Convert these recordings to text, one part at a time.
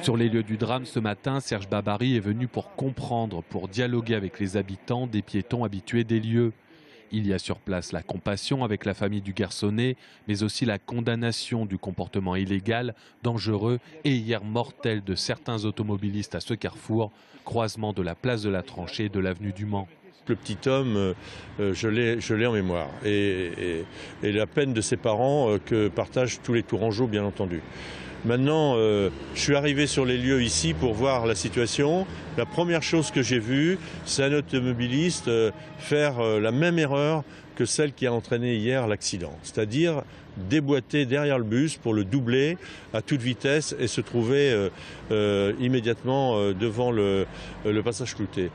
Sur les lieux du drame ce matin, Serge Babary est venu pour comprendre, pour dialoguer avec les habitants, des piétons habitués des lieux. Il y a sur place la compassion avec la famille du garçonnet, mais aussi la condamnation du comportement illégal, dangereux et hier mortel de certains automobilistes à ce carrefour, croisement de la place de la Tranchée et de l'avenue du Mans. Le petit homme, je l'ai en mémoire. Et la peine de ses parents que partagent tous les Tourangeaux, bien entendu. Maintenant, je suis arrivé sur les lieux ici pour voir la situation. La première chose que j'ai vue, c'est un automobiliste faire la même erreur que celle qui a entraîné hier l'accident. C'est-à-dire déboîter derrière le bus pour le doubler à toute vitesse et se trouver immédiatement devant le passage clouté.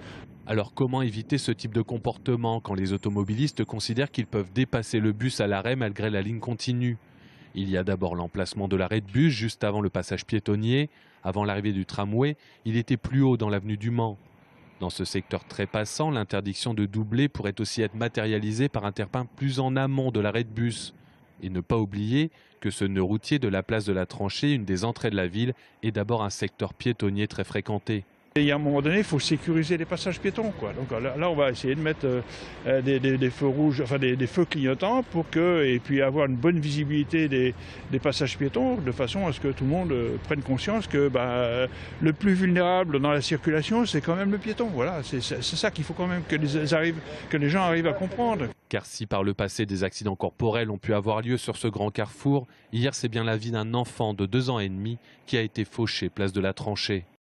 Alors comment éviter ce type de comportement quand les automobilistes considèrent qu'ils peuvent dépasser le bus à l'arrêt malgré la ligne continue? Il y a d'abord l'emplacement de l'arrêt de bus juste avant le passage piétonnier. Avant l'arrivée du tramway, il était plus haut dans l'avenue du Mans. Dans ce secteur très passant, l'interdiction de doubler pourrait aussi être matérialisée par un terre-plein plus en amont de l'arrêt de bus. Et ne pas oublier que ce nœud routier de la place de la Tranchée, une des entrées de la ville, est d'abord un secteur piétonnier très fréquenté. Et il y a un moment donné, il faut sécuriser les passages piétons, quoi. Donc là, on va essayer de mettre des feux rouges, enfin des feux clignotants et puis avoir une bonne visibilité des passages piétons, de façon à ce que tout le monde prenne conscience que le plus vulnérable dans la circulation, c'est quand même le piéton. Voilà, c'est ça qu'il faut quand même que les gens arrivent à comprendre. Car si par le passé des accidents corporels ont pu avoir lieu sur ce grand carrefour, hier c'est bien la vie d'un enfant de 2 ans et demi qui a été fauché place de la Tranchée.